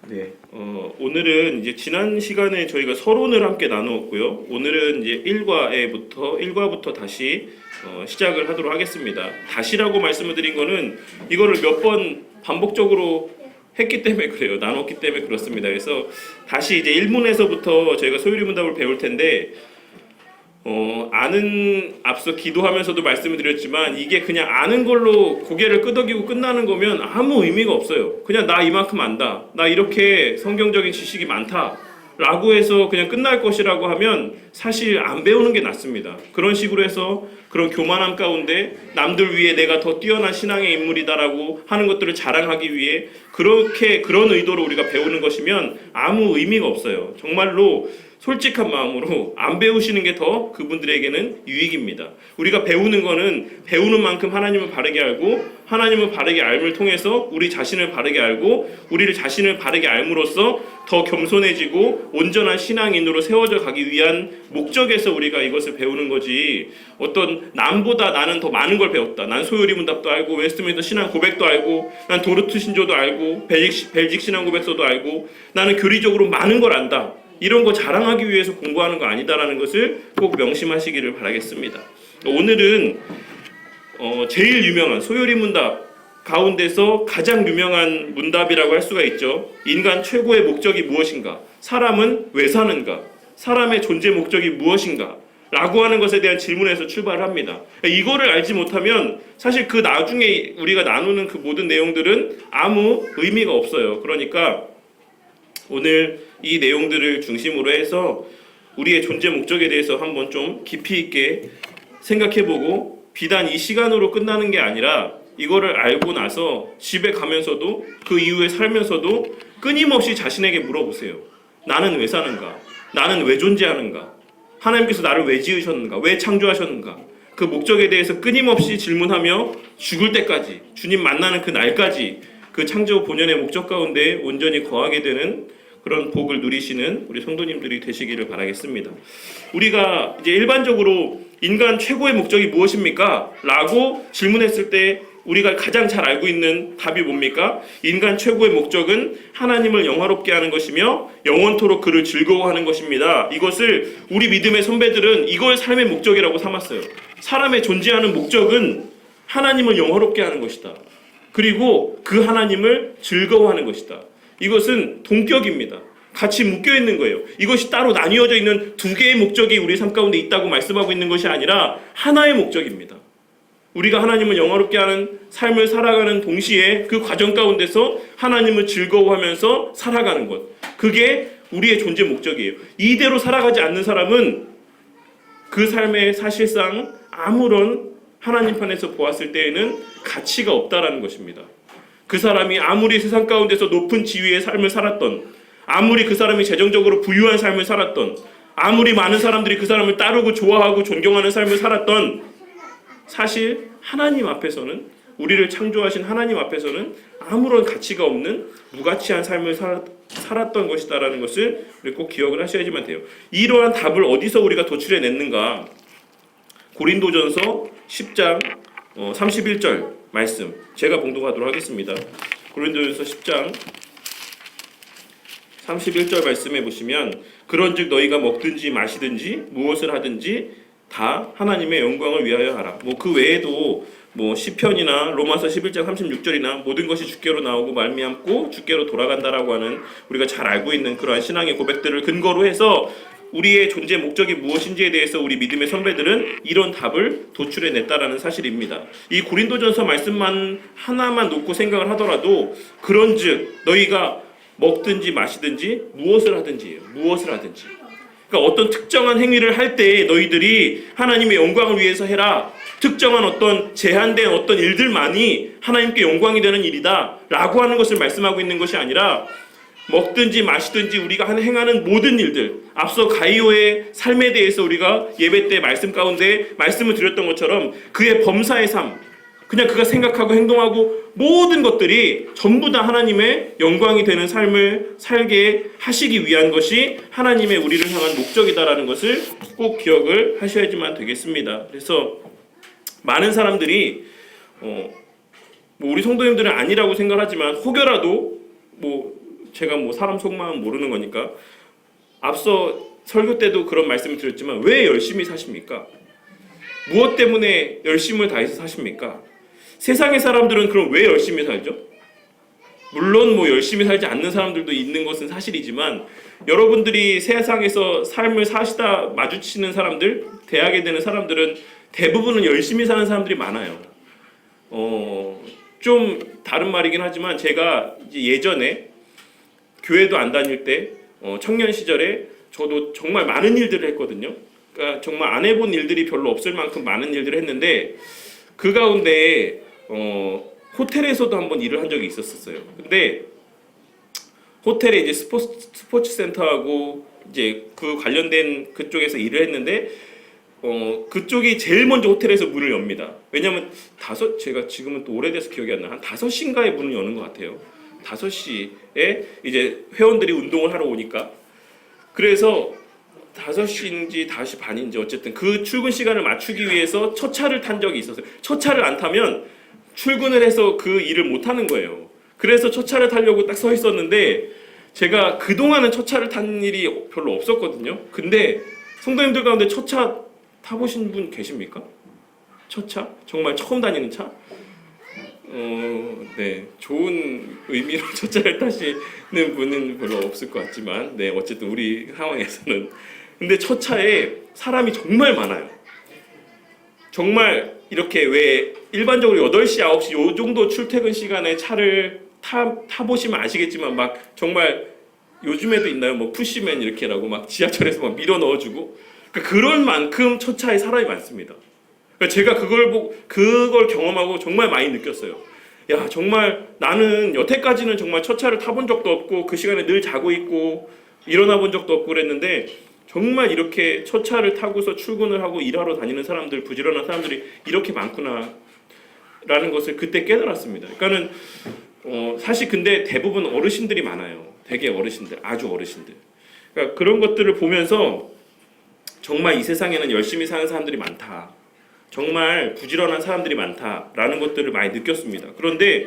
네, 오늘은 이제 지난 시간에 저희가 서론을 함께 나누었고요. 오늘은 이제 1과부터 다시 시작을 하도록 하겠습니다. 다시라고 말씀을 드린 거는 이거를 몇 번 반복적으로 했기 때문에 그래요. 나눴기 때문에 그렇습니다. 그래서 다시 이제 1문에서부터 저희가 소유리 문답을 배울 텐데 아는 앞서 기도하면서도 말씀을 드렸지만 이게 그냥 아는 걸로 고개를 끄덕이고 끝나는 거면 아무 의미가 없어요. 그냥 나 이만큼 안다. 나 이렇게 성경적인 지식이 많다. 라고 해서 그냥 끝날 것이라고 하면 사실 안 배우는 게 낫습니다. 그런 식으로 해서 그런 교만함 가운데 남들 위해 내가 더 뛰어난 신앙의 인물이다라고 하는 것들을 자랑하기 위해 그런 의도로 우리가 배우는 것이면 아무 의미가 없어요. 정말로 솔직한 마음으로 안 배우시는 게 더 그분들에게는 유익입니다. 우리가 배우는 거는 배우는 만큼 하나님을 바르게 알고 하나님을 바르게 알음을 통해서 우리 자신을 바르게 알고 우리를 자신을 바르게 알므로써 더 겸손해지고 온전한 신앙인으로 세워져 가기 위한 목적에서 우리가 이것을 배우는 거지, 어떤 남보다 나는 더 많은 걸 배웠다. 난 소요리 문답도 알고 웨스트민스터 신앙 고백도 알고 난 도르트 신조도 알고 벨직 신앙 고백서도 알고 나는 교리적으로 많은 걸 안다. 이런 거 자랑하기 위해서 공부하는 거 아니다라는 것을 꼭 명심하시기를 바라겠습니다. 오늘은 제일 유명한 소요리 문답 가운데서 가장 유명한 문답이라고 할 수가 있죠. 인간 최고의 목적이 무엇인가? 사람은 왜 사는가? 사람의 존재 목적이 무엇인가? 라고 하는 것에 대한 질문에서 출발을 합니다. 이거를 알지 못하면 사실 그 나중에 우리가 나누는 그 모든 내용들은 아무 의미가 없어요. 그러니까 오늘 이 내용들을 중심으로 해서 우리의 존재 목적에 대해서 한번 좀 깊이 있게 생각해보고, 비단 이 시간으로 끝나는 게 아니라 이거를 알고 나서 집에 가면서도 그 이후에 살면서도 끊임없이 자신에게 물어보세요. 나는 왜 사는가? 나는 왜 존재하는가? 하나님께서 나를 왜 지으셨는가? 왜 창조하셨는가? 그 목적에 대해서 끊임없이 질문하며 죽을 때까지, 주님 만나는 그 날까지 그 창조 본연의 목적 가운데 온전히 거하게 되는 그런 복을 누리시는 우리 성도님들이 되시기를 바라겠습니다. 우리가 이제 일반적으로 인간 최고의 목적이 무엇입니까? 라고 질문했을 때 우리가 가장 잘 알고 있는 답이 뭡니까? 인간 최고의 목적은 하나님을 영화롭게 하는 것이며 영원토록 그를 즐거워하는 것입니다. 이것을 우리 믿음의 선배들은 이걸 삶의 목적이라고 삼았어요. 사람의 존재하는 목적은 하나님을 영화롭게 하는 것이다. 그리고 그 하나님을 즐거워하는 것이다. 이것은 동격입니다. 같이 묶여 있는 거예요. 이것이 따로 나뉘어져 있는 두 개의 목적이 우리 삶 가운데 있다고 말씀하고 있는 것이 아니라 하나의 목적입니다. 우리가 하나님을 영화롭게 하는 삶을 살아가는 동시에 그 과정 가운데서 하나님을 즐거워하면서 살아가는 것, 그게 우리의 존재 목적이에요. 이대로 살아가지 않는 사람은 그 삶에 사실상 아무런 하나님 편에서 보았을 때에는 가치가 없다라는 것입니다. 그 사람이 아무리 세상 가운데서 높은 지위의 삶을 살았던, 아무리 그 사람이 재정적으로 부유한 삶을 살았던, 아무리 많은 사람들이 그 사람을 따르고 좋아하고 존경하는 삶을 살았던, 사실 하나님 앞에서는, 우리를 창조하신 하나님 앞에서는 아무런 가치가 없는 무가치한 삶을 살았던 것이다라는 것을 우리 꼭 기억을 하셔야지만 돼요. 이러한 답을 어디서 우리가 도출해냈는가? 고린도전서 10장 31절 말씀 제가 봉독하도록 하겠습니다. 고린도전서 10장 31절 말씀에 보시면, 그런즉 너희가 먹든지 마시든지 무엇을 하든지 다 하나님의 영광을 위하여 하라. 그 외에도 시편이나 로마서 11장 36절이나 모든 것이 주께로 나오고 말미암고 주께로 돌아간다라고 하는 우리가 잘 알고 있는 그러한 신앙의 고백들을 근거로 해서 우리의 존재 목적이 무엇인지에 대해서 우리 믿음의 선배들은 이런 답을 도출해냈다라는 사실입니다. 이 고린도전서 말씀만 하나만 놓고 생각을 하더라도 그런즉 너희가 먹든지 마시든지 무엇을 하든지예요. 무엇을 하든지. 그러니까 어떤 특정한 행위를 할 때 너희들이 하나님의 영광을 위해서 해라. 특정한 어떤 제한된 어떤 일들만이 하나님께 영광이 되는 일이다 라고 하는 것을 말씀하고 있는 것이 아니라, 먹든지 마시든지 우리가 행하는 모든 일들, 앞서 가이오의 삶에 대해서 우리가 예배 때 말씀 가운데 말씀을 드렸던 것처럼 그의 범사의 삶, 그냥 그가 생각하고 행동하고 모든 것들이 전부 다 하나님의 영광이 되는 삶을 살게 하시기 위한 것이 하나님의 우리를 향한 목적이다라는 것을 꼭 기억을 하셔야지만 되겠습니다. 그래서 많은 사람들이 우리 성도님들은 아니라고 생각하지만 혹여라도 제가 뭐 사람 속마음 모르는 거니까 앞서 설교 때도 그런 말씀을 드렸지만 왜 열심히 사십니까? 무엇 때문에 열심을 다해서 사십니까? 세상의 사람들은 그럼 왜 열심히 살죠? 물론 뭐 열심히 살지 않는 사람들도 있는 것은 사실이지만 여러분들이 세상에서 삶을 사시다 마주치는 사람들, 대하게 되는 사람들은 대부분은 열심히 사는 사람들이 많아요. 좀 다른 말이긴 하지만 제가 이제 예전에 교회도 안 다닐 때 청년 시절에 저도 정말 많은 일들을 했거든요. 그러니까 정말 안 해본 일들이 별로 없을 만큼 많은 일들을 했는데 그 가운데 호텔에서도 한번 일을 한 적이 있었어요. 근데 호텔에 이제 스포츠 센터하고 이제 그 관련된 그쪽에서 일을 했는데 그쪽이 제일 먼저 호텔에서 문을 엽니다. 왜냐면 제가 지금은 또 오래돼서 기억이 안 나. 한 5시인가에 문을 여는 것 같아요. 5시에 이제 회원들이 운동을 하러 오니까. 그래서 5시인지 5시 반인지 어쨌든 그 출근 시간을 맞추기 위해서 첫 차를 탄 적이 있었어요. 첫 차를 안 타면 출근을 해서 그 일을 못 하는 거예요. 그래서 첫 차를 타려고 딱 서 있었는데 제가 그동안은 첫 차를 탄 일이 별로 없었거든요. 근데 성도님들 가운데 첫 차 타보신 분 계십니까? 첫 차? 정말 처음 다니는 차? 네, 좋은 의미로 첫 차를 타시는 분은 별로 없을 것 같지만, 네, 어쨌든 우리 상황에서는. 근데 첫 차에 사람이 정말 많아요. 정말 이렇게 왜 일반적으로 8시, 9시 요 정도 출퇴근 시간에 차를 타보시면 아시겠지만 막 정말 요즘에도 있나요? 뭐 푸시맨 이렇게라고 막 지하철에서 막 밀어 넣어주고 그럴 만큼 첫 차에 사람이 많습니다. 제가 그걸 경험하고 정말 많이 느꼈어요. 야, 정말 나는 여태까지는 정말 첫 차를 타본 적도 없고 그 시간에 늘 자고 있고 일어나 본 적도 없고 그랬는데 정말 이렇게 첫 차를 타고서 출근을 하고 일하러 다니는 사람들, 부지런한 사람들이 이렇게 많구나 라는 것을 그때 깨달았습니다. 그러니까는 사실 근데 대부분 어르신들이 많아요. 되게 어르신들, 아주 어르신들. 그러니까 그런 것들을 보면서 정말 이 세상에는 열심히 사는 사람들이 많다. 정말 부지런한 사람들이 많다라는 것들을 많이 느꼈습니다. 그런데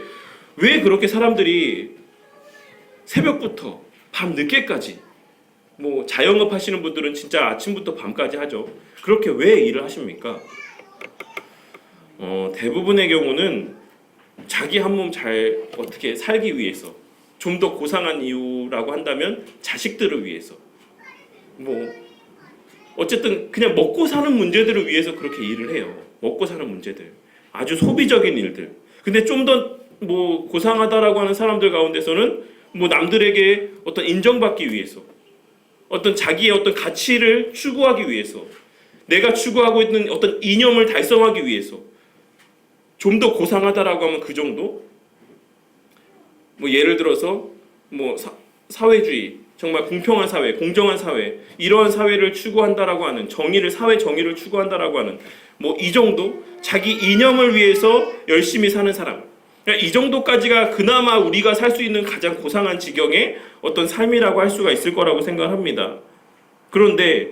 왜 그렇게 사람들이 새벽부터 밤 늦게까지 뭐 자영업 하시는 분들은 진짜 아침부터 밤까지 하죠. 그렇게 왜 일을 하십니까? 대부분의 경우는 자기 한 몸 잘 어떻게 살기 위해서 좀 더 고상한 이유라고 한다면 자식들을 위해서 뭐 어쨌든 그냥 먹고 사는 문제들을 위해서 그렇게 일을 해요. 먹고 사는 문제들. 아주 소비적인 일들. 근데 좀 더 뭐 고상하다라고 하는 사람들 가운데서는 뭐 남들에게 어떤 인정받기 위해서 어떤 자기의 어떤 가치를 추구하기 위해서 내가 추구하고 있는 어떤 이념을 달성하기 위해서 좀 더 고상하다라고 하면 그 정도? 뭐 예를 들어서 뭐 사회주의 정말 공평한 사회, 공정한 사회, 이러한 사회를 추구한다라고 하는 사회 정의를 추구한다라고 하는 뭐 이 정도 자기 이념을 위해서 열심히 사는 사람, 이 정도까지가 그나마 우리가 살 수 있는 가장 고상한 지경의 어떤 삶이라고 할 수가 있을 거라고 생각합니다. 그런데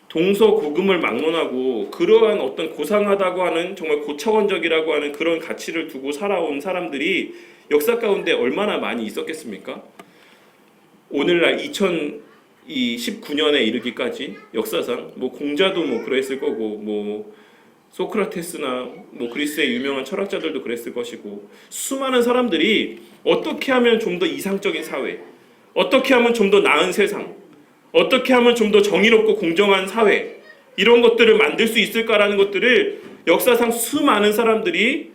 동서고금을 막론하고 그러한 어떤 고상하다고 하는 정말 고차원적이라고 하는 그런 가치를 두고 살아온 사람들이 역사 가운데 얼마나 많이 있었겠습니까? 오늘날 2019년에 이르기까지 역사상 뭐 공자도 뭐 그랬을 거고 뭐 소크라테스나 뭐 그리스의 유명한 철학자들도 그랬을 것이고 수많은 사람들이 어떻게 하면 좀 더 이상적인 사회, 어떻게 하면 좀 더 나은 세상, 어떻게 하면 좀 더 정의롭고 공정한 사회 이런 것들을 만들 수 있을까라는 것들을 역사상 수많은 사람들이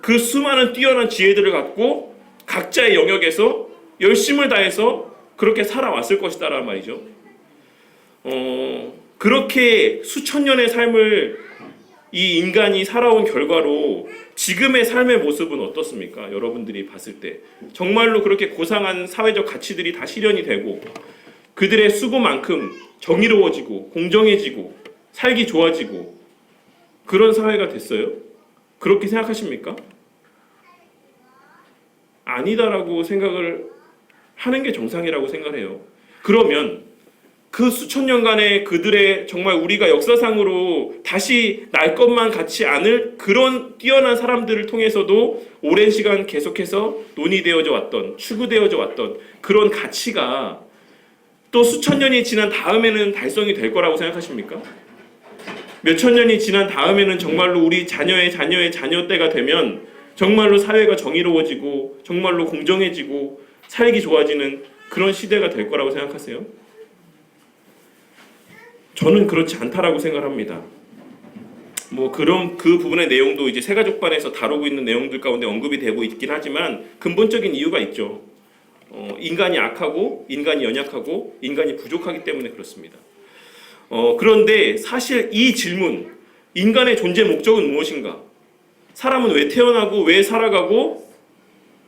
그 수많은 뛰어난 지혜들을 갖고 각자의 영역에서 열심을 다해서 그렇게 살아왔을 것이다라는 말이죠. 그렇게 수천 년의 삶을 이 인간이 살아온 결과로 지금의 삶의 모습은 어떻습니까? 여러분들이 봤을 때 정말로 그렇게 고상한 사회적 가치들이 다 실현이 되고 그들의 수고만큼 정의로워지고 공정해지고 살기 좋아지고 그런 사회가 됐어요? 그렇게 생각하십니까? 아니다라고 생각을 하는 게 정상이라고 생각해요. 그러면 그 수천 년간의 그들의 정말 우리가 역사상으로 다시 날 것만 같지 않을 그런 뛰어난 사람들을 통해서도 오랜 시간 계속해서 논의되어져 왔던, 추구되어져 왔던 그런 가치가 또 수천 년이 지난 다음에는 달성이 될 거라고 생각하십니까? 몇천 년이 지난 다음에는 정말로 우리 자녀의 자녀의 자녀 때가 되면 정말로 사회가 정의로워지고 정말로 공정해지고 살기 좋아지는 그런 시대가 될 거라고 생각하세요? 저는 그렇지 않다라고 생각합니다. 뭐 그런 그 부분의 내용도 이제 새가족반에서 다루고 있는 내용들 가운데 언급이 되고 있긴 하지만 근본적인 이유가 있죠. 인간이 악하고 인간이 연약하고 인간이 부족하기 때문에 그렇습니다. 그런데 사실 이 질문, 인간의 존재 목적은 무엇인가? 사람은 왜 태어나고 왜 살아가고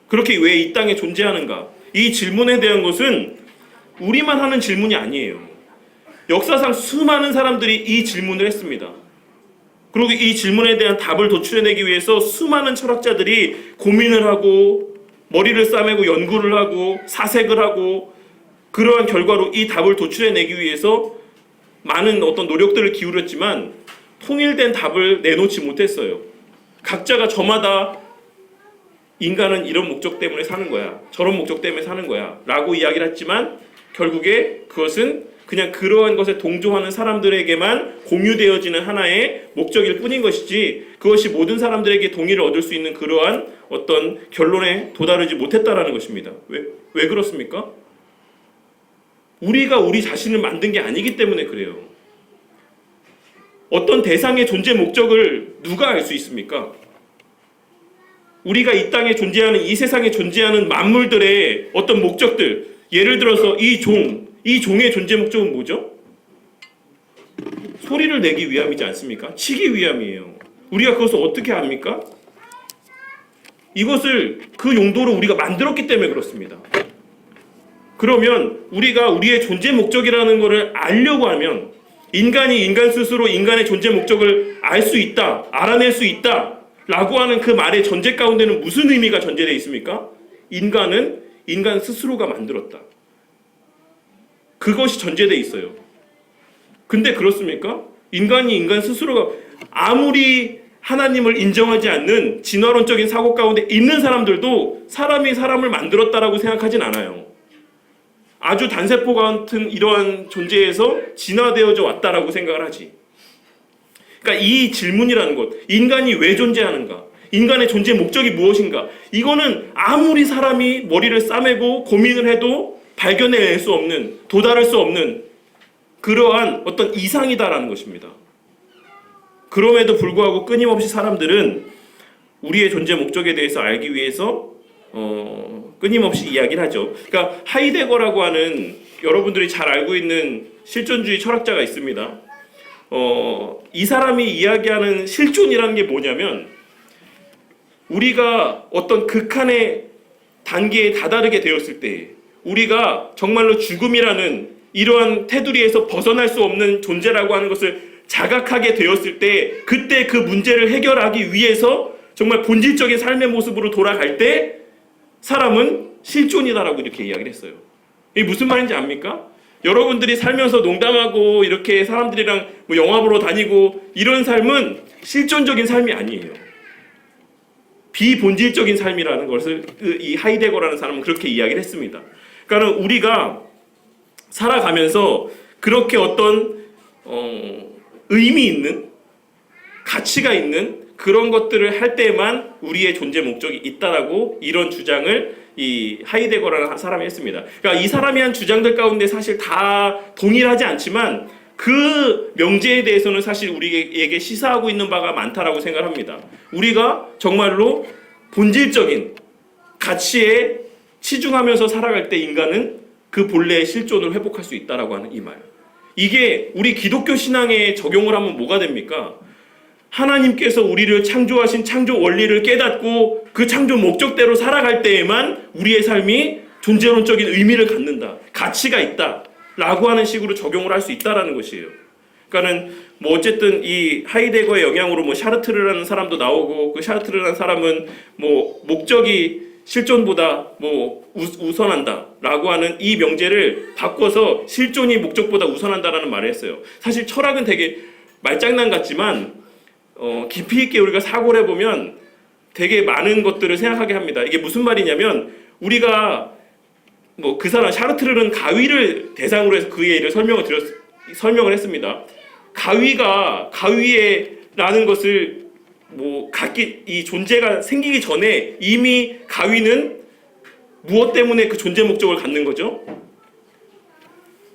그렇게 왜 이 땅에 존재하는가? 이 질문에 대한 것은 우리만 하는 질문이 아니에요. 역사상 수많은 사람들이 이 질문을 했습니다. 그리고 이 질문에 대한 답을 도출해내기 위해서 수많은 철학자들이 고민을 하고 머리를 싸매고 연구를 하고 사색을 하고 그러한 결과로 이 답을 도출해내기 위해서 많은 어떤 노력들을 기울였지만 통일된 답을 내놓지 못했어요. 각자가 저마다 인간은 이런 목적 때문에 사는 거야, 저런 목적 때문에 사는 거야 라고 이야기를 했지만 결국에 그것은 그냥 그러한 것에 동조하는 사람들에게만 공유되어지는 하나의 목적일 뿐인 것이지 그것이 모든 사람들에게 동의를 얻을 수 있는 그러한 어떤 결론에 도달하지 못했다라는 것입니다. 왜 그렇습니까? 우리가 우리 자신을 만든 게 아니기 때문에 그래요. 어떤 대상의 존재 목적을 누가 알 수 있습니까? 우리가 이 땅에 존재하는, 이 세상에 존재하는 만물들의 어떤 목적들, 예를 들어서 이 종의 존재 목적은 뭐죠? 소리를 내기 위함이지 않습니까? 치기 위함이에요. 우리가 그것을 어떻게 합니까? 이것을 그 용도로 우리가 만들었기 때문에 그렇습니다. 그러면 우리가 우리의 존재 목적이라는 것을 알려고 하면 인간이 인간 스스로 인간의 존재 목적을 알 수 있다, 알아낼 수 있다 라고 하는 그 말의 전제 가운데는 무슨 의미가 전제되어 있습니까? 인간은 인간 스스로가 만들었다. 그것이 전제되어 있어요. 근데 그렇습니까? 인간이 인간 스스로가 아무리 하나님을 인정하지 않는 진화론적인 사고 가운데 있는 사람들도 사람이 사람을 만들었다라고 생각하진 않아요. 아주 단세포 같은 이러한 존재에서 진화되어져 왔다라고 생각을 하지. 그러니까 이 질문이라는 것, 인간이 왜 존재하는가? 인간의 존재 목적이 무엇인가? 이거는 아무리 사람이 머리를 싸매고 고민을 해도 발견해낼 수 없는, 도달할 수 없는 그러한 어떤 이상이다라는 것입니다. 그럼에도 불구하고 끊임없이 사람들은 우리의 존재 목적에 대해서 알기 위해서 끊임없이 이야기를 하죠. 그러니까 하이데거라고 하는 여러분들이 잘 알고 있는 실존주의 철학자가 있습니다. 이 사람이 이야기하는 실존이라는 게 뭐냐면 우리가 어떤 극한의 단계에 다다르게 되었을 때 우리가 정말로 죽음이라는 이러한 테두리에서 벗어날 수 없는 존재라고 하는 것을 자각하게 되었을 때 그때 그 문제를 해결하기 위해서 정말 본질적인 삶의 모습으로 돌아갈 때 사람은 실존이다라고 이렇게 이야기를 했어요. 이게 무슨 말인지 압니까? 여러분들이 살면서 농담하고 이렇게 사람들이랑 뭐 영화 보러 다니고 이런 삶은 실존적인 삶이 아니에요. 비본질적인 삶이라는 것을 이 하이데거라는 사람은 그렇게 이야기를 했습니다. 그러니까 우리가 살아가면서 그렇게 어떤 의미 있는 가치가 있는 그런 것들을 할 때만 우리의 존재 목적이 있다라고 이런 주장을 이 하이데거라는 사람이 했습니다. 그러니까 이 사람이 한 주장들 가운데 사실 다 동일하지 않지만 그 명제에 대해서는 사실 우리에게 시사하고 있는 바가 많다라고 생각합니다. 우리가 정말로 본질적인 가치에 치중하면서 살아갈 때 인간은 그 본래의 실존을 회복할 수 있다라고 하는 이 말. 이게 우리 기독교 신앙에 적용을 하면 뭐가 됩니까? 하나님께서 우리를 창조하신 창조 원리를 깨닫고 그 창조 목적대로 살아갈 때에만 우리의 삶이 존재론적인 의미를 갖는다. 가치가 있다. 라고 하는 식으로 적용을 할 수 있다라는 것이에요. 그러니까는 뭐 어쨌든 이 하이데거의 영향으로 뭐 샤르트르라는 사람도 나오고 그 샤르트르라는 사람은 뭐 목적이 실존보다 뭐 우선한다라고 하는 이 명제를 바꿔서 실존이 목적보다 우선한다라는 말을 했어요. 사실 철학은 되게 말장난 같지만 깊이 있게 우리가 사고를 해보면 되게 많은 것들을 생각하게 합니다. 이게 무슨 말이냐면 우리가 뭐 그 사람 샤르트르는 가위를 대상으로 해서 그의 일을 설명을 했습니다. 가위라는 것을 뭐 각기 이 존재가 생기기 전에 이미 가위는 무엇 때문에 그 존재 목적을 갖는 거죠?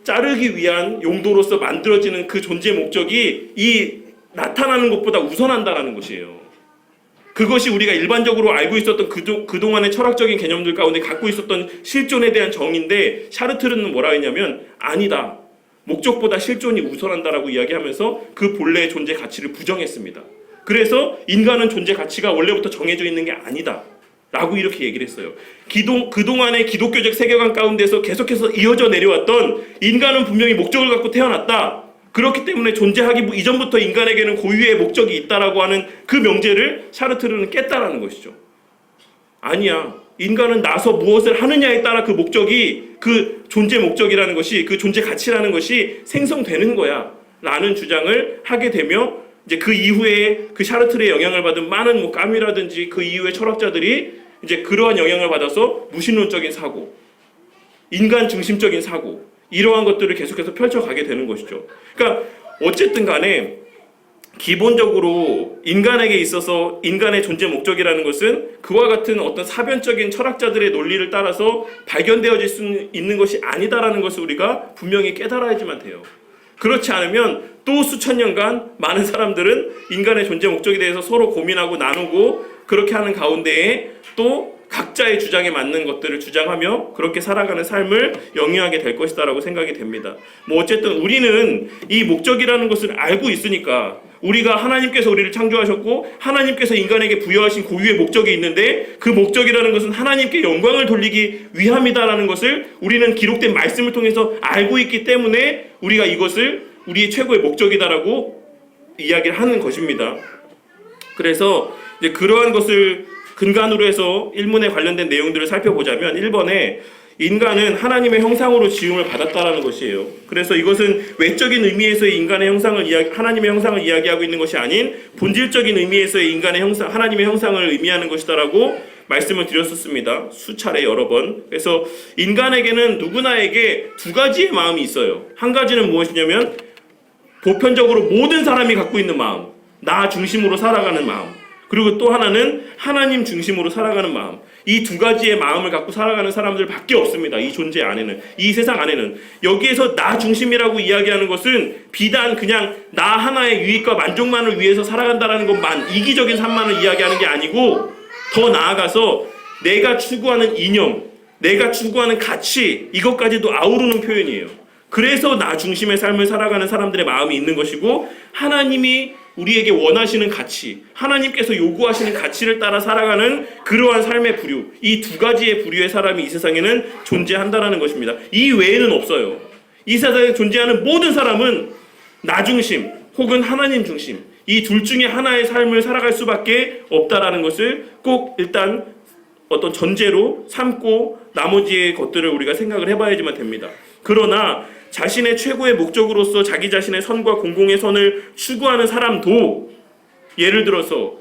자르기 위한 용도로서 만들어지는 그 존재 목적이 이 나타나는 것보다 우선한다라는 것이에요. 그것이 우리가 일반적으로 알고 있었던 그동안의 철학적인 개념들 가운데 갖고 있었던 실존에 대한 정의인데 샤르트르는 뭐라 했냐면 아니다. 목적보다 실존이 우선한다라고 이야기하면서 그 본래의 존재 가치를 부정했습니다. 그래서 인간은 존재 가치가 원래부터 정해져 있는 게 아니다 라고 이렇게 얘기를 했어요. 그동안의 기독교적 세계관 가운데서 계속해서 이어져 내려왔던 인간은 분명히 목적을 갖고 태어났다. 그렇기 때문에 존재하기 이전부터 인간에게는 고유의 목적이 있다라고 하는 그 명제를 샤르트르는 깼다라는 것이죠. 아니야. 인간은 나서 무엇을 하느냐에 따라 그 목적이, 그 존재 목적이라는 것이, 그 존재 가치라는 것이 생성되는 거야 라는 주장을 하게 되며, 이제 그 이후에 그 샤르트르의 영향을 받은 많은 뭐 까뮤라든지 그 이후의 철학자들이 이제 그러한 영향을 받아서 무신론적인 사고, 인간 중심적인 사고, 이러한 것들을 계속해서 펼쳐가게 되는 것이죠. 그러니까 어쨌든 간에 기본적으로 인간에게 있어서 인간의 존재 목적이라는 것은 그와 같은 어떤 사변적인 철학자들의 논리를 따라서 발견되어질 수 있는 것이 아니다라는 것을 우리가 분명히 깨달아야지만 돼요. 그렇지 않으면 또 수천 년간 많은 사람들은 인간의 존재 목적에 대해서 서로 고민하고 나누고 그렇게 하는 가운데에 또 각자의 주장에 맞는 것들을 주장하며 그렇게 살아가는 삶을 영위하게 될 것이다라고 생각이 됩니다. 뭐 어쨌든 우리는 이 목적이라는 것을 알고 있으니까, 우리가 하나님께서 우리를 창조하셨고 하나님께서 인간에게 부여하신 고유의 목적이 있는데 그 목적이라는 것은 하나님께 영광을 돌리기 위함이다라는 것을 우리는 기록된 말씀을 통해서 알고 있기 때문에 우리가 이것을 우리의 최고의 목적이다라고 이야기를 하는 것입니다. 그래서 이제 그러한 것을 근간으로 해서 일문에 관련된 내용들을 살펴보자면 1번에 인간은 하나님의 형상으로 지음을 받았다라는 것이에요. 그래서 이것은 외적인 의미에서의 인간의 형상을 하나님의 형상을 이야기하고 있는 것이 아닌 본질적인 의미에서의 인간의 형상, 하나님의 형상을 의미하는 것이다라고 말씀을 드렸었습니다. 수차례 여러 번. 그래서 인간에게는 누구나에게 두 가지의 마음이 있어요. 한 가지는 무엇이냐면 보편적으로 모든 사람이 갖고 있는 마음, 나 중심으로 살아가는 마음. 그리고 또 하나는 하나님 중심으로 살아가는 마음. 이 두 가지의 마음을 갖고 살아가는 사람들밖에 없습니다. 이 존재 안에는, 이 세상 안에는. 여기에서 나 중심이라고 이야기하는 것은 비단 그냥 나 하나의 유익과 만족만을 위해서 살아간다는 것만, 이기적인 삶만을 이야기하는 게 아니고 더 나아가서 내가 추구하는 이념, 내가 추구하는 가치, 이것까지도 아우르는 표현이에요. 그래서 나 중심의 삶을 살아가는 사람들의 마음이 있는 것이고, 하나님이 우리에게 원하시는 가치, 하나님께서 요구하시는 가치를 따라 살아가는 그러한 삶의 부류, 이 두 가지의 부류의 사람이 이 세상에는 존재한다는 것입니다. 이 외에는 없어요. 이 세상에 존재하는 모든 사람은 나 중심 혹은 하나님 중심, 이 둘 중에 하나의 삶을 살아갈 수밖에 없다라는 것을 꼭 일단 어떤 전제로 삼고 나머지의 것들을 우리가 생각을 해봐야지만 됩니다. 그러나 자신의 최고의 목적으로서 자기 자신의 선과 공공의 선을 추구하는 사람도, 예를 들어서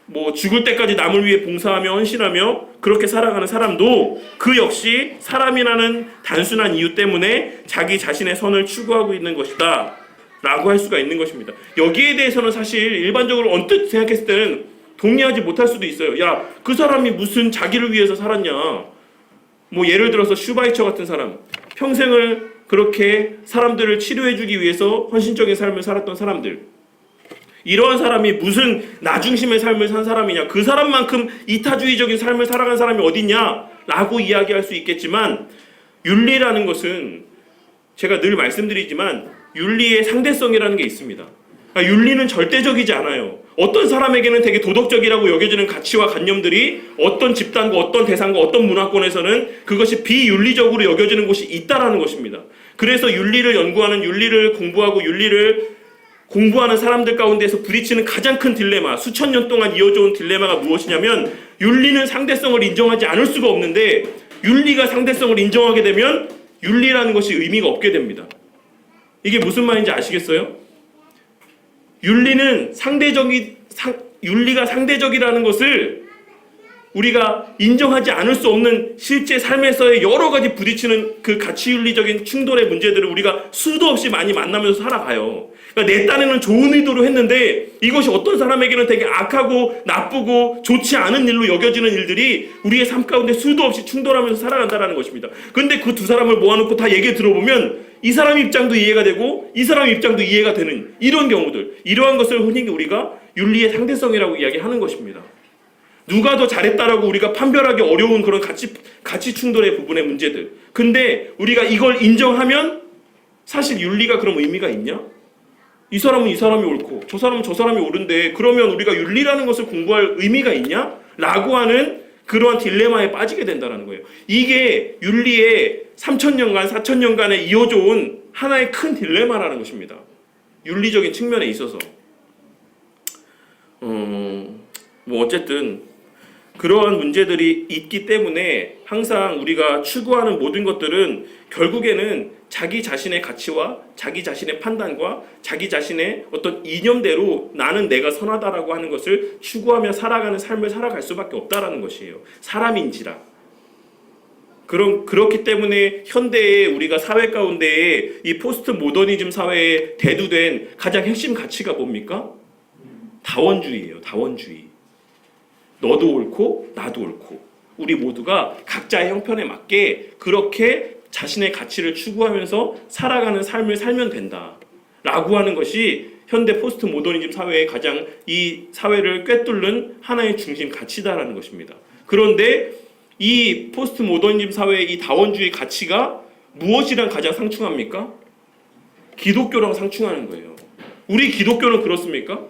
뭐 죽을 때까지 남을 위해 봉사하며 헌신하며 그렇게 살아가는 사람도 그 역시 사람이라는 단순한 이유 때문에 자기 자신의 선을 추구하고 있는 것이다 라고 할 수가 있는 것입니다. 여기에 대해서는 사실 일반적으로 언뜻 생각했을 때는 동의하지 못할 수도 있어요. 야, 그 사람이 무슨 자기를 위해서 살았냐. 뭐 예를 들어서 슈바이처 같은 사람, 평생을 그렇게 사람들을 치료해주기 위해서 헌신적인 삶을 살았던 사람들, 이러한 사람이 무슨 나 중심의 삶을 산 사람이냐, 그 사람만큼 이타주의적인 삶을 살아간 사람이 어딨냐 라고 이야기할 수 있겠지만, 윤리라는 것은 제가 늘 말씀드리지만 윤리의 상대성이라는 게 있습니다. 그러니까 윤리는 절대적이지 않아요. 어떤 사람에게는 되게 도덕적이라고 여겨지는 가치와 관념들이 어떤 집단과 어떤 대상과 어떤 문화권에서는 그것이 비윤리적으로 여겨지는 곳이 있다라는 것입니다. 그래서 윤리를 연구하는, 윤리를 공부하고 윤리를 공부하는 사람들 가운데서 부딪히는 가장 큰 딜레마, 수천 년 동안 이어져 온 딜레마가 무엇이냐면 윤리는 상대성을 인정하지 않을 수가 없는데 윤리가 상대성을 인정하게 되면 윤리라는 것이 의미가 없게 됩니다. 이게 무슨 말인지 아시겠어요? 윤리가 상대적이라는 것을 우리가 인정하지 않을 수 없는 실제 삶에서의 여러 가지 부딪히는 그 가치윤리적인 충돌의 문제들을 우리가 수도 없이 많이 만나면서 살아가요. 그러니까 내 딴에는 좋은 의도로 했는데 이것이 어떤 사람에게는 되게 악하고 나쁘고 좋지 않은 일로 여겨지는 일들이 우리의 삶 가운데 수도 없이 충돌하면서 살아간다는 것입니다. 그런데 그 두 사람을 모아놓고 다 얘기 들어보면 이 사람 입장도 이해가 되고 이 사람 입장도 이해가 되는 이런 경우들, 이러한 것을 흔히 우리가 윤리의 상대성이라고 이야기하는 것입니다. 누가 더 잘했다라고 우리가 판별하기 어려운 그런 가치 충돌의 부분의 문제들. 근데 우리가 이걸 인정하면 사실 윤리가 그럼 의미가 있냐? 이 사람은 이 사람이 옳고 저 사람은 저 사람이 옳은데 그러면 우리가 윤리라는 것을 공부할 의미가 있냐? 라고 하는 그러한 딜레마에 빠지게 된다는 거예요. 이게 윤리의 3,000년간, 4,000년간에 이어져 온 하나의 큰 딜레마라는 것입니다. 윤리적인 측면에 있어서. 어쨌든 그러한 문제들이 있기 때문에 항상 우리가 추구하는 모든 것들은 결국에는 자기 자신의 가치와 자기 자신의 판단과 자기 자신의 어떤 이념대로 나는 내가 선하다라고 하는 것을 추구하며 살아가는 삶을 살아갈 수밖에 없다라는 것이에요. 사람인지라. 그렇기 때문에 현대의 우리가 사회 가운데에 이 포스트 모더니즘 사회에 대두된 가장 핵심 가치가 뭡니까? 다원주의예요. 다원주의. 너도 옳고 나도 옳고 우리 모두가 각자의 형편에 맞게 그렇게 자신의 가치를 추구하면서 살아가는 삶을 살면 된다 라고 하는 것이 현대 포스트 모더니즘 사회의 가장 이 사회를 꿰뚫는 하나의 중심 가치다라는 것입니다. 그런데 이 포스트 모더니즘 사회의 이 다원주의 가치가 무엇이랑 가장 상충합니까? 기독교랑 상충하는 거예요. 우리 기독교는 그렇습니까?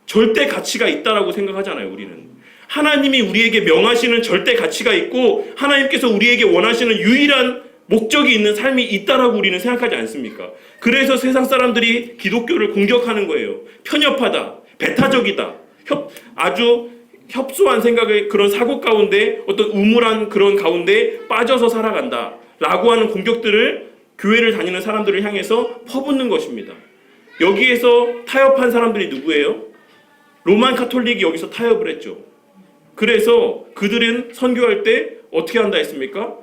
절대 가치가 있다라고 생각하잖아요. 우리는 하나님이 우리에게 명하시는 절대 가치가 있고 하나님께서 우리에게 원하시는 유일한 목적이 있는 삶이 있다라고 우리는 생각하지 않습니까? 그래서 세상 사람들이 기독교를 공격하는 거예요. 편협하다, 배타적이다, 아주 협소한 생각의 그런 사고 가운데 어떤 우물한 그런 가운데 빠져서 살아간다 라고 하는 공격들을 교회를 다니는 사람들을 향해서 퍼붓는 것입니다. 여기에서 타협한 사람들이 누구예요? 로만 카톨릭이 여기서 타협을 했죠. 그래서 그들은 선교할 때 어떻게 한다 했습니까?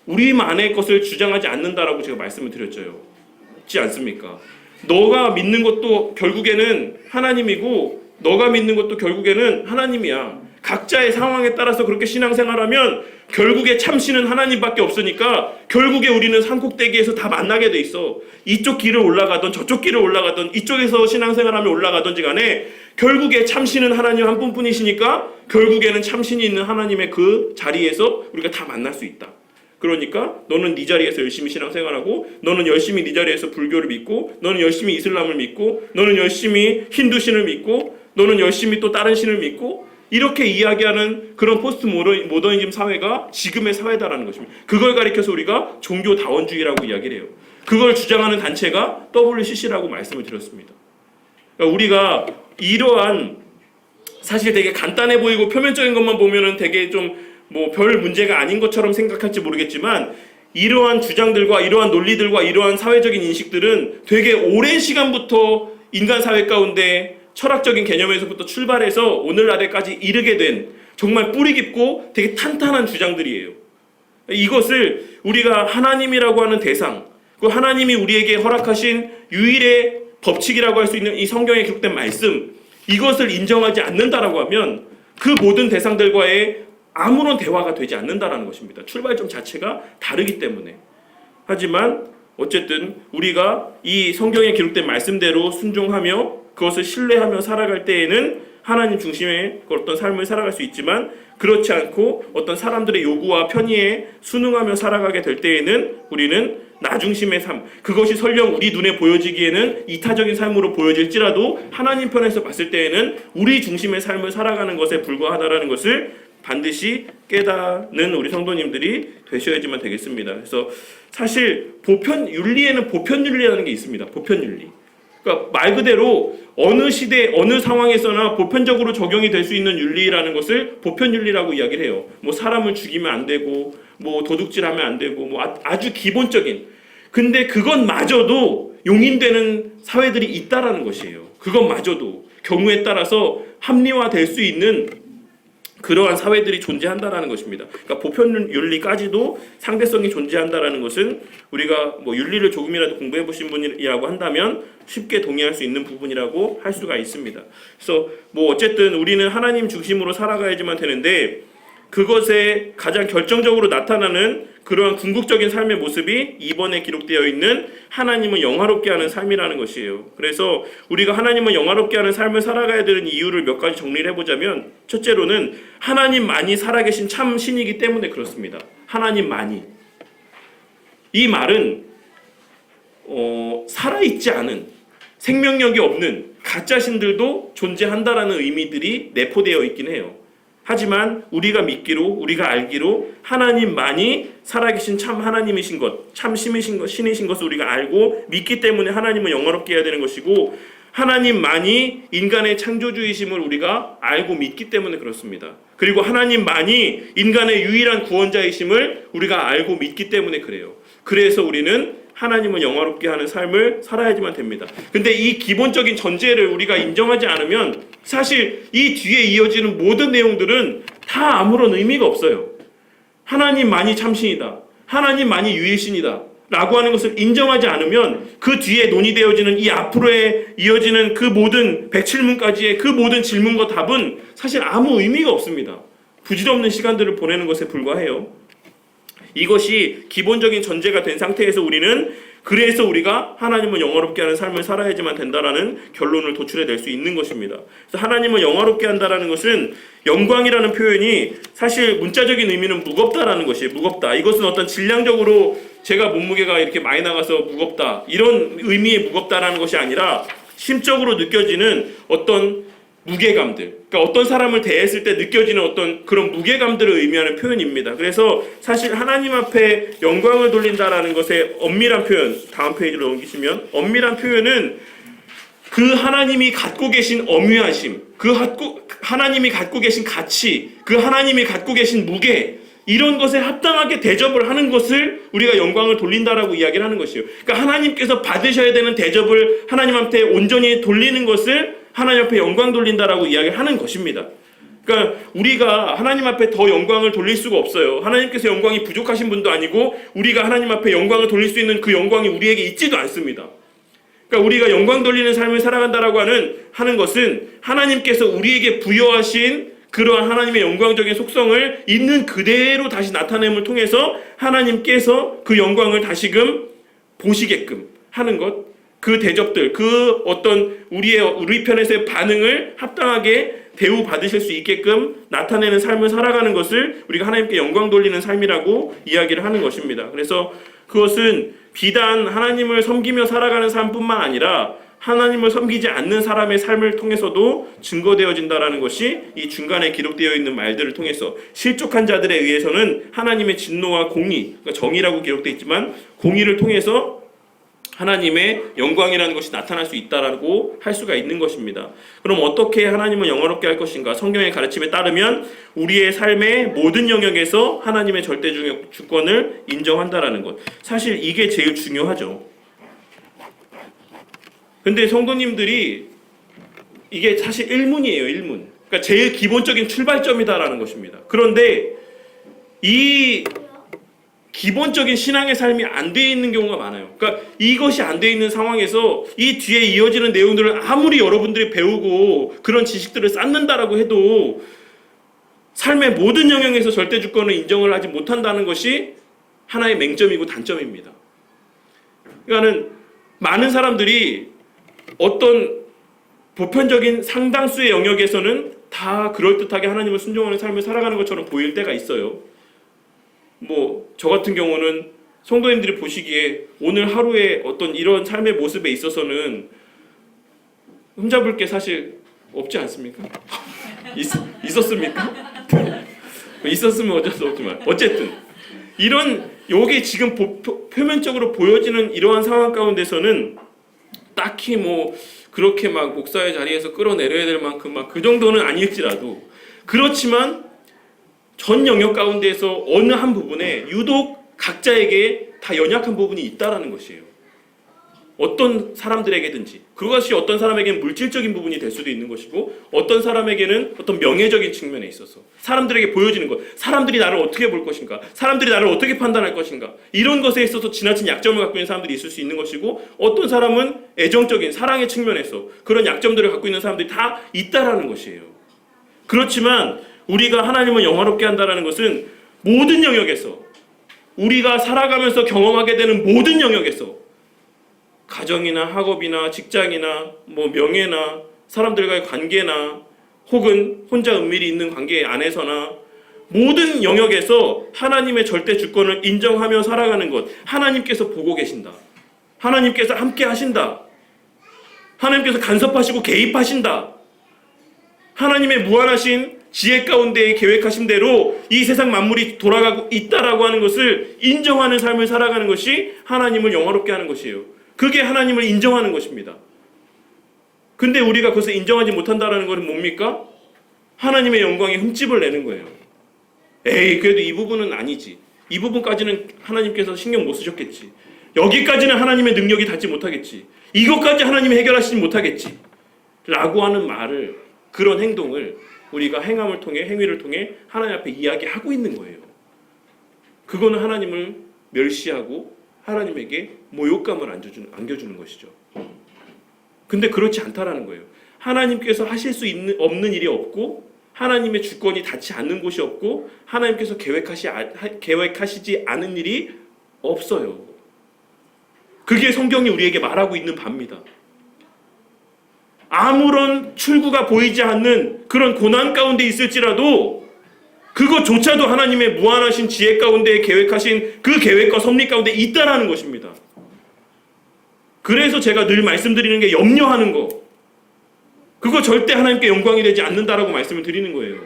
우리만의 것을 주장하지 않는다라고 제가 말씀을 드렸지 않습니까? 너가 믿는 것도 결국에는 하나님이고 너가 믿는 것도 결국에는 하나님이야. 각자의 상황에 따라서 그렇게 신앙생활하면 결국에 참신은 하나님밖에 없으니까 결국에 우리는 산꼭대기에서 다 만나게 돼 있어. 이쪽 길을 올라가던 저쪽 길을 올라가던 이쪽에서 신앙생활하며 올라가던지 간에 결국에 참신은 하나님 한 분뿐이시니까 결국에는 참신이 있는 하나님의 그 자리에서 우리가 다 만날 수 있다. 그러니까 너는 네 자리에서 열심히 신앙생활하고 너는 열심히 네 자리에서 불교를 믿고 너는 열심히 이슬람을 믿고 너는 열심히 힌두신을 믿고 너는 열심히 또 다른 신을 믿고 이렇게 이야기하는 그런 포스트 모더니즘 사회가 지금의 사회다라는 것입니다. 그걸 가리켜서 우리가 종교 다원주의라고 이야기를 해요. 그걸 주장하는 단체가 WCC라고 말씀을 드렸습니다. 그러니까 우리가 이러한 사실 되게 간단해 보이고 표면적인 것만 보면은 되게 좀 뭐 별 문제가 아닌 것처럼 생각할지 모르겠지만 이러한 주장들과 이러한 논리들과 이러한 사회적인 인식들은 되게 오랜 시간부터 인간 사회 가운데 철학적인 개념에서부터 출발해서 오늘날에까지 이르게 된 정말 뿌리 깊고 되게 탄탄한 주장들이에요. 이것을 우리가 하나님이라고 하는 대상, 그 하나님이 우리에게 허락하신 유일의 법칙이라고 할 수 있는 이 성경에 기록된 말씀, 이것을 인정하지 않는다라고 하면 그 모든 대상들과의 아무런 대화가 되지 않는다라는 것입니다. 출발점 자체가 다르기 때문에. 하지만 어쨌든 우리가 이 성경에 기록된 말씀대로 순종하며 그것을 신뢰하며 살아갈 때에는 하나님 중심의 어떤 삶을 살아갈 수 있지만 그렇지 않고 어떤 사람들의 요구와 편의에 순응하며 살아가게 될 때에는 우리는 나 중심의 삶, 그것이 설령 우리 눈에 보여지기에는 이타적인 삶으로 보여질지라도 하나님 편에서 봤을 때에는 우리 중심의 삶을 살아가는 것에 불과하다라는 것을 반드시 깨닫는 우리 성도님들이 되셔야지만 되겠습니다. 그래서 사실 윤리에는 보편윤리라는 게 있습니다. 보편윤리. 그러니까 말 그대로 어느 시대, 어느 상황에서나 보편적으로 적용이 될 수 있는 윤리라는 것을 보편윤리라고 이야기를 해요. 뭐 사람을 죽이면 안 되고, 뭐 도둑질하면 안 되고, 뭐 아주 기본적인. 근데 그것마저도 용인되는 사회들이 있다라는 것이에요. 그것마저도 경우에 따라서 합리화될 수 있는 그러한 사회들이 존재한다라는 것입니다. 그러니까 보편 윤리까지도 상대성이 존재한다라는 것은 우리가 뭐 윤리를 조금이라도 공부해 보신 분이라고 한다면 쉽게 동의할 수 있는 부분이라고 할 수가 있습니다. 그래서 뭐 어쨌든 우리는 하나님 중심으로 살아가야지만 되는데 그것에 가장 결정적으로 나타나는 그러한 궁극적인 삶의 모습이 이번에 기록되어 있는 하나님을 영화롭게 하는 삶이라는 것이에요. 그래서 우리가 하나님을 영화롭게 하는 삶을 살아가야 되는 이유를 몇 가지 정리를 해보자면, 첫째로는 하나님만이 살아계신 참 신이기 때문에 그렇습니다. 하나님만이. 이 말은 살아있지 않은, 생명력이 없는 가짜 신들도 존재한다라는 의미들이 내포되어 있긴 해요. 하지만 우리가 믿기로, 우리가 알기로 하나님만이 살아계신 참 하나님이신 것, 참 신이신 것을 우리가 알고 믿기 때문에 하나님을 영화롭게 해야 되는 것이고, 하나님만이 인간의 창조주이심을 우리가 알고 믿기 때문에 그렇습니다. 그리고 하나님만이 인간의 유일한 구원자이심을 우리가 알고 믿기 때문에 그래요. 그래서 우리는 하나님을 영화롭게 하는 삶을 살아야지만 됩니다. 근데 이 기본적인 전제를 우리가 인정하지 않으면 사실 이 뒤에 이어지는 모든 내용들은 다 아무런 의미가 없어요. 하나님만이 참신이다, 하나님만이 유일신이다 라고 하는 것을 인정하지 않으면 그 뒤에 논의되어지는 이 앞으로에 이어지는 그 모든 107문까지의 그 모든 질문과 답은 사실 아무 의미가 없습니다. 부질없는 시간들을 보내는 것에 불과해요. 이것이 기본적인 전제가 된 상태에서 우리는 그래서 우리가 하나님을 영화롭게 하는 삶을 살아야지만 된다라는 결론을 도출해낼 수 있는 것입니다. 그래서 하나님을 영화롭게 한다라는 것은 영광이라는 표현이 사실 문자적인 의미는 무겁다라는 것이에요. 무겁다. 이것은 어떤 질량적으로 제가 몸무게가 이렇게 많이 나가서 무겁다, 이런 의미의 무겁다라는 것이 아니라 심적으로 느껴지는 어떤 무게감들, 그러니까 어떤 사람을 대했을 때 느껴지는 어떤 그런 무게감들을 의미하는 표현입니다. 그래서 사실 하나님 앞에 영광을 돌린다라는 것의 엄밀한 표현, 다음 페이지로 넘기시면, 엄밀한 표현은 그 하나님이 갖고 계신 엄위하심, 하나님이 갖고 계신 가치, 그 하나님이 갖고 계신 무게, 이런 것에 합당하게 대접을 하는 것을 우리가 영광을 돌린다라고 이야기를 하는 것이에요. 그러니까 하나님께서 받으셔야 되는 대접을 하나님한테 온전히 돌리는 것을 하나님 앞에 영광 돌린다라고 이야기를 하는 것입니다. 그러니까 우리가 하나님 앞에 더 영광을 돌릴 수가 없어요. 하나님께서 영광이 부족하신 분도 아니고 우리가 하나님 앞에 영광을 돌릴 수 있는 그 영광이 우리에게 있지도 않습니다. 그러니까 우리가 영광 돌리는 삶을 살아간다라고 하는 것은 하나님께서 우리에게 부여하신 그러한 하나님의 영광적인 속성을 있는 그대로 다시 나타냄을 통해서 하나님께서 그 영광을 다시금 보시게끔 하는 것, 그 대접들, 그 어떤 우리 편에서의 반응을 합당하게 대우받으실 수 있게끔 나타내는 삶을 살아가는 것을 우리가 하나님께 영광 돌리는 삶이라고 이야기를 하는 것입니다. 그래서 그것은 비단 하나님을 섬기며 살아가는 삶뿐만 아니라 하나님을 섬기지 않는 사람의 삶을 통해서도 증거되어진다라는 것이 이 중간에 기록되어 있는 말들을 통해서, 실족한 자들에 의해서는 하나님의 진노와 공의, 그러니까 정의라고 기록되어 있지만 공의를 통해서 하나님의 영광이라는 것이 나타날 수 있다라고 할 수가 있는 것입니다. 그럼 어떻게 하나님을 영화롭게 할 것인가? 성경의 가르침에 따르면 우리의 삶의 모든 영역에서 하나님의 절대 주권을 인정한다라는 것. 사실 이게 제일 중요하죠. 근데 성도님들이 이게 사실 일문이에요, 일문. 그러니까 제일 기본적인 출발점이다라는 것입니다. 그런데 이 기본적인 신앙의 삶이 안 돼 있는 경우가 많아요. 그러니까 이것이 안 돼 있는 상황에서 이 뒤에 이어지는 내용들을 아무리 여러분들이 배우고 그런 지식들을 쌓는다라고 해도 삶의 모든 영역에서 절대 주권을 인정을 하지 못한다는 것이 하나의 맹점이고 단점입니다. 그러니까는 많은 사람들이 어떤 보편적인 상당수의 영역에서는 다 그럴듯하게 하나님을 순종하는 삶을 살아가는 것처럼 보일 때가 있어요. 뭐 저 같은 경우는 성도님들이 보시기에 오늘 하루의 어떤 이런 삶의 모습에 있어서는 흠잡을 게 사실 없지 않습니까? 있었습니까? 있었으면 어쩔 수 없지만 어쨌든 이런 요게 지금 표면적으로 보여지는 이러한 상황 가운데서는 딱히 뭐 그렇게 막 목사의 자리에서 끌어내려야 될 만큼 막 그 정도는 아닐지라도 그렇지만 전 영역 가운데에서 어느 한 부분에 유독 각자에게 다 연약한 부분이 있다라는 것이에요. 어떤 사람들에게든지 그것이 어떤 사람에게는 물질적인 부분이 될 수도 있는 것이고 어떤 사람에게는 어떤 명예적인 측면에 있어서 사람들에게 보여지는 것, 사람들이 나를 어떻게 볼 것인가, 사람들이 나를 어떻게 판단할 것인가, 이런 것에 있어서 지나친 약점을 갖고 있는 사람들이 있을 수 있는 것이고 어떤 사람은 애정적인 사랑의 측면에서 그런 약점들을 갖고 있는 사람들이 다 있다라는 것이에요. 그렇지만 우리가 하나님을 영화롭게 한다는 것은 모든 영역에서 우리가 살아가면서 경험하게 되는 모든 영역에서 가정이나 학업이나 직장이나 뭐 명예나 사람들과의 관계나 혹은 혼자 은밀히 있는 관계 안에서나 모든 영역에서 하나님의 절대 주권을 인정하며 살아가는 것, 하나님께서 보고 계신다. 하나님께서 함께 하신다. 하나님께서 간섭하시고 개입하신다. 하나님의 무한하신 지혜 가운데 계획하신 대로 이 세상 만물이 돌아가고 있다라고 하는 것을 인정하는 삶을 살아가는 것이 하나님을 영화롭게 하는 것이에요. 그게 하나님을 인정하는 것입니다. 근데 우리가 그것을 인정하지 못한다는 것은 뭡니까? 하나님의 영광에 흠집을 내는 거예요. 에이, 그래도 이 부분은 아니지. 이 부분까지는 하나님께서 신경 못 쓰셨겠지. 여기까지는 하나님의 능력이 닿지 못하겠지. 이것까지 하나님이 해결하시지 못하겠지. 라고 하는 말을, 그런 행동을 우리가 행함을 통해, 행위를 통해 하나님 앞에 이야기하고 있는 거예요. 그거는 하나님을 멸시하고 하나님에게 모욕감을 안겨주는 것이죠. 근데 그렇지 않다라는 거예요. 하나님께서 하실 수 없는 일이 없고 하나님의 주권이 닿지 않는 곳이 없고 하나님께서 계획하시지 않은 일이 없어요. 그게 성경이 우리에게 말하고 있는 바입니다. 아무런 출구가 보이지 않는 그런 고난 가운데 있을지라도 그것조차도 하나님의 무한하신 지혜 가운데 계획하신 그 계획과 섭리 가운데 있다라는 것입니다. 그래서 제가 늘 말씀드리는 게 염려하는 거, 그거 절대 하나님께 영광이 되지 않는다라고 말씀을 드리는 거예요.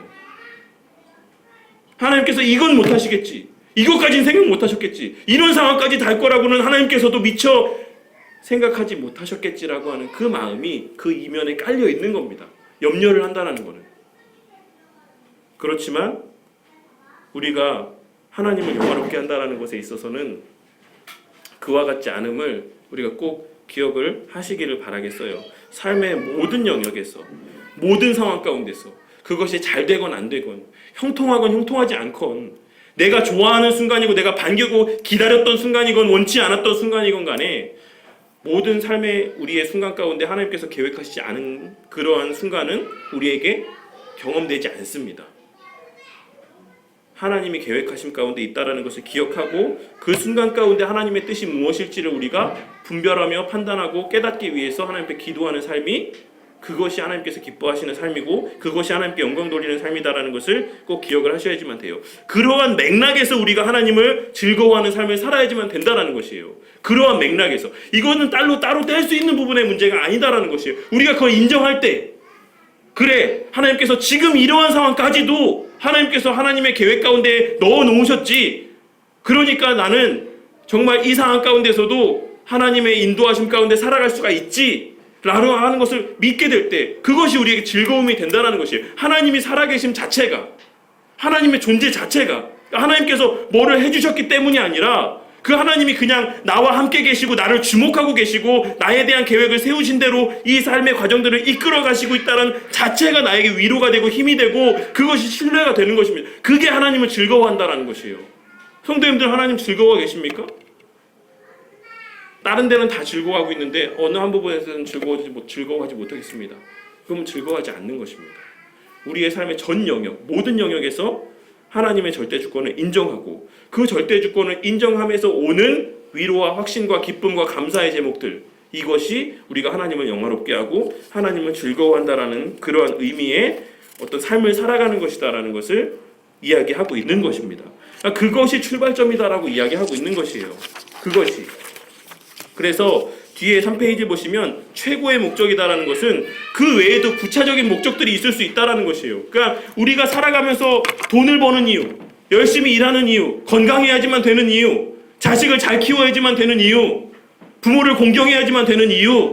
하나님께서 이건 못하시겠지, 이것까지는 생각 못하셨겠지, 이런 상황까지 달 거라고는 하나님께서도 미처 생각하지 못하셨겠지라고 하는 그 마음이 그 이면에 깔려 있는 겁니다. 염려를 한다는 거는. 그렇지만 우리가 하나님을 영화롭게 한다는 것에 있어서는 그와 같지 않음을 우리가 꼭 기억을 하시기를 바라겠어요. 삶의 모든 영역에서, 모든 상황 가운데서 그것이 잘 되건 안 되건, 형통하건 형통하지 않건, 내가 좋아하는 순간이고 내가 반기고 기다렸던 순간이건 원치 않았던 순간이건 간에 모든 삶의 우리의 순간 가운데 하나님께서 계획하시지 않은 그러한 순간은 우리에게 경험되지 않습니다. 하나님이 계획하심 가운데 있다라는 것을 기억하고 그 순간 가운데 하나님의 뜻이 무엇일지를 우리가 분별하며 판단하고 깨닫기 위해서 하나님께 기도하는 삶이, 그것이 하나님께서 기뻐하시는 삶이고 그것이 하나님께 영광 돌리는 삶이다라는 것을 꼭 기억을 하셔야지만 돼요. 그러한 맥락에서 우리가 하나님을 즐거워하는 삶을 살아야지만 된다라는 것이에요. 그러한 맥락에서. 이거는 따로 뗄 수 있는 부분의 문제가 아니다라는 것이에요. 우리가 그걸 인정할 때, 그래, 하나님께서 지금 이러한 상황까지도 하나님께서 하나님의 계획 가운데 넣어 놓으셨지, 그러니까 나는 정말 이 상황 가운데서도 하나님의 인도하심 가운데 살아갈 수가 있지 라고 하는 것을 믿게 될 때, 그것이 우리에게 즐거움이 된다는 것이에요. 하나님이 살아계심 자체가, 하나님의 존재 자체가, 하나님께서 뭐를 해주셨기 때문이 아니라 그 하나님이 그냥 나와 함께 계시고 나를 주목하고 계시고 나에 대한 계획을 세우신 대로 이 삶의 과정들을 이끌어 가시고 있다는 자체가 나에게 위로가 되고 힘이 되고 그것이 신뢰가 되는 것입니다. 그게 하나님을 즐거워한다는 것이에요. 성도님들, 하나님 즐거워 계십니까? 다른 데는 다 즐거워하고 있는데 어느 한 부분에서는 즐거워하지 못하겠습니다. 그러면 즐거워하지 않는 것입니다. 우리의 삶의 전 영역, 모든 영역에서 하나님의 절대 주권을 인정하고 그 절대 주권을 인정하면서 오는 위로와 확신과 기쁨과 감사의 제목들, 이것이 우리가 하나님을 영화롭게 하고 하나님을 즐거워한다라는 그러한 의미의 어떤 삶을 살아가는 것이다라는 것을 이야기하고 있는 것입니다. 그것이 출발점이다라고 이야기하고 있는 것이에요. 그것이. 그래서 뒤에 3페이지 보시면 최고의 목적이다라는 것은 그 외에도 구체적인 목적들이 있을 수 있다라는 것이에요. 그러니까 우리가 살아가면서 돈을 버는 이유, 열심히 일하는 이유, 건강해야지만 되는 이유, 자식을 잘 키워야지만 되는 이유, 부모를 공경해야지만 되는 이유,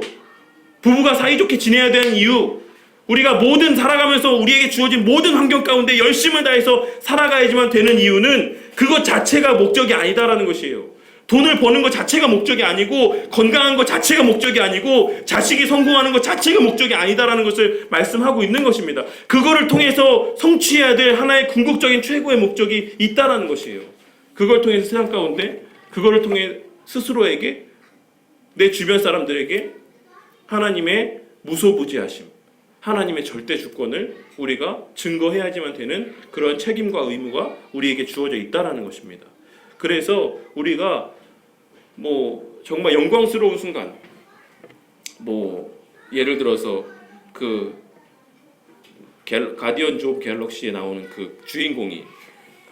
부부가 사이좋게 지내야 되는 이유, 우리가 모든 살아가면서 우리에게 주어진 모든 환경 가운데 열심을 다해서 살아가야지만 되는 이유는 그것 자체가 목적이 아니다라는 것이에요. 돈을 버는 것 자체가 목적이 아니고, 건강한 것 자체가 목적이 아니고, 자식이 성공하는 것 자체가 목적이 아니다라는 것을 말씀하고 있는 것입니다. 그거를 통해서 성취해야 될 하나의 궁극적인 최고의 목적이 있다라는 것이에요. 그걸 통해서 세상 가운데, 그거를 통해 스스로에게, 내 주변 사람들에게 하나님의 무소부지하심, 하나님의 절대 주권을 우리가 증거해야지만 되는 그런 책임과 의무가 우리에게 주어져 있다라는 것입니다. 그래서 우리가 정말 영광스러운 순간, 예를 들어서 그 가디언즈 오브 갤럭시에 나오는 그 주인공이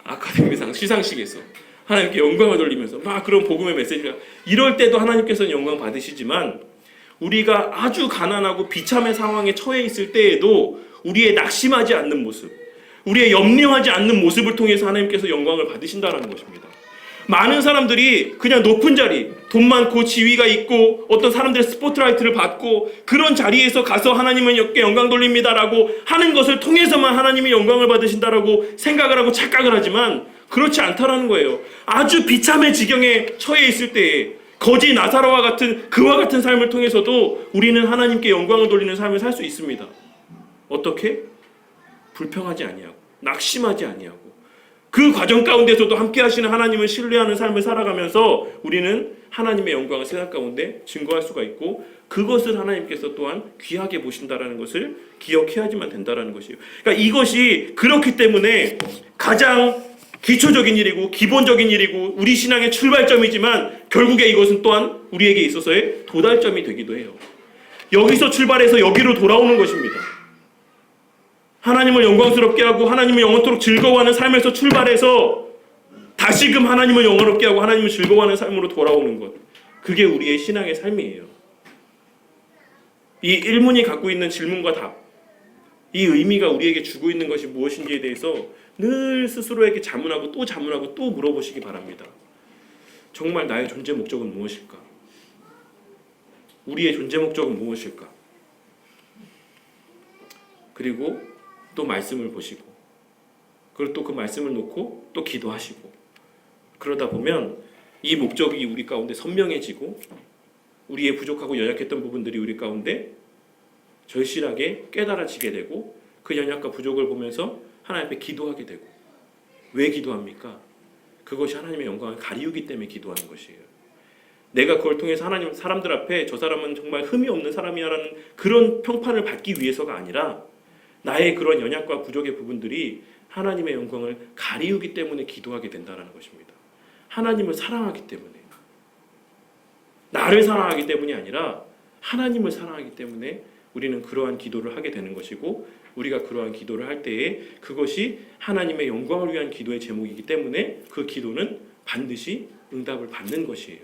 아카데미상 시상식에서 하나님께 영광을 돌리면서 막 그런 복음의 메시지가, 이럴 때도 하나님께서는 영광 받으시지만, 우리가 아주 가난하고 비참의 상황에 처해 있을 때에도 우리의 낙심하지 않는 모습, 우리의 염려하지 않는 모습을 통해서 하나님께서 영광을 받으신다는 것입니다. 많은 사람들이 그냥 높은 자리, 돈 많고 지위가 있고 어떤 사람들의 스포트라이트를 받고 그런 자리에서 가서 하나님은 영광 돌립니다라고 하는 것을 통해서만 하나님이 영광을 받으신다라고 생각을 하고 착각을 하지만, 그렇지 않다라는 거예요. 아주 비참의 지경에 처해 있을 때에 거지 나사로와 같은 그와 같은 삶을 통해서도 우리는 하나님께 영광을 돌리는 삶을 살 수 있습니다. 어떻게? 불평하지 아니하고, 낙심하지 아니하고, 그 과정 가운데서도 함께 하시는 하나님을 신뢰하는 삶을 살아가면서 우리는 하나님의 영광을 세상 가운데 증거할 수가 있고, 그것을 하나님께서 또한 귀하게 보신다라는 것을 기억해야지만 된다라는 것이에요. 그러니까 이것이 그렇기 때문에 가장 기초적인 일이고 기본적인 일이고 우리 신앙의 출발점이지만, 결국에 이것은 또한 우리에게 있어서의 도달점이 되기도 해요. 여기서 출발해서 여기로 돌아오는 것입니다. 하나님을 영광스럽게 하고 하나님을 영원토록 즐거워하는 삶에서 출발해서 다시금 하나님을 영원롭게 하고 하나님을 즐거워하는 삶으로 돌아오는 것, 그게 우리의 신앙의 삶이에요. 이 일문이 갖고 있는 질문과 답, 이 의미가 우리에게 주고 있는 것이 무엇인지에 대해서 늘 스스로에게 자문하고 또 물어보시기 바랍니다. 정말 나의 존재 목적은 무엇일까? 우리의 존재 목적은 무엇일까? 그리고 또 말씀을 보시고, 그리고 또 그 말씀을 놓고 또 기도하시고, 그러다 보면 이 목적이 우리 가운데 선명해지고, 우리의 부족하고 연약했던 부분들이 우리 가운데 절실하게 깨달아지게 되고, 그 연약과 부족을 보면서 하나님 앞에 기도하게 되고. 왜 기도합니까? 그것이 하나님의 영광을 가리우기 때문에 기도하는 것이에요. 내가 그걸 통해서 하나님, 사람들 앞에 저 사람은 정말 흠이 없는 사람이야라는 그런 평판을 받기 위해서가 아니라, 나의 그런 연약과 부족의 부분들이 하나님의 영광을 가리우기 때문에 기도하게 된다는 것입니다. 하나님을 사랑하기 때문에, 나를 사랑하기 때문이 아니라 하나님을 사랑하기 때문에 우리는 그러한 기도를 하게 되는 것이고, 우리가 그러한 기도를 할 때에 그것이 하나님의 영광을 위한 기도의 제목이기 때문에 그 기도는 반드시 응답을 받는 것이에요.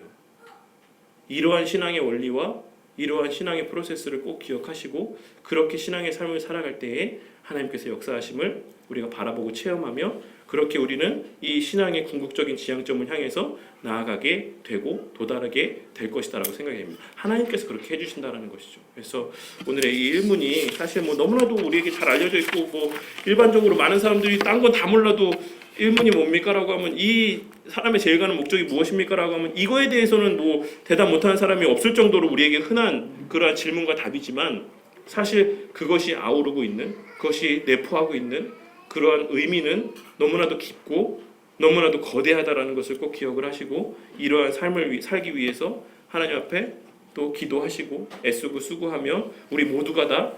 이러한 신앙의 원리와 이러한 신앙의 프로세스를 꼭 기억하시고, 그렇게 신앙의 삶을 살아갈 때에 하나님께서 역사하심을 우리가 바라보고 체험하며, 그렇게 우리는 이 신앙의 궁극적인 지향점을 향해서 나아가게 되고 도달하게 될 것이다 라고 생각이 됩니다. 하나님께서 그렇게 해주신다는 것이죠. 그래서 오늘의 이 일문이 사실 너무나도 우리에게 잘 알려져 있고, 일반적으로 많은 사람들이 딴 건 다 몰라도 일문이 뭡니까? 라고 하면, 이 사람의 제일 가는 목적이 무엇입니까? 라고 하면 이거에 대해서는 대답 못하는 사람이 없을 정도로 우리에게 흔한 그러한 질문과 답이지만, 사실 그것이 아우르고 있는, 그것이 내포하고 있는 그러한 의미는 너무나도 깊고 너무나도 거대하다라는 것을 꼭 기억을 하시고, 이러한 삶을 살기 위해서 하나님 앞에 또 기도하시고 애쓰고 수고하며 우리 모두가 다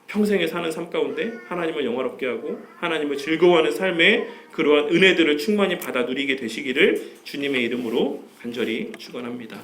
평생에 사는 삶 가운데 하나님을 영화롭게 하고 하나님을 즐거워하는 삶의 그러한 은혜들을 충만히 받아 누리게 되시기를 주님의 이름으로 간절히 축원합니다.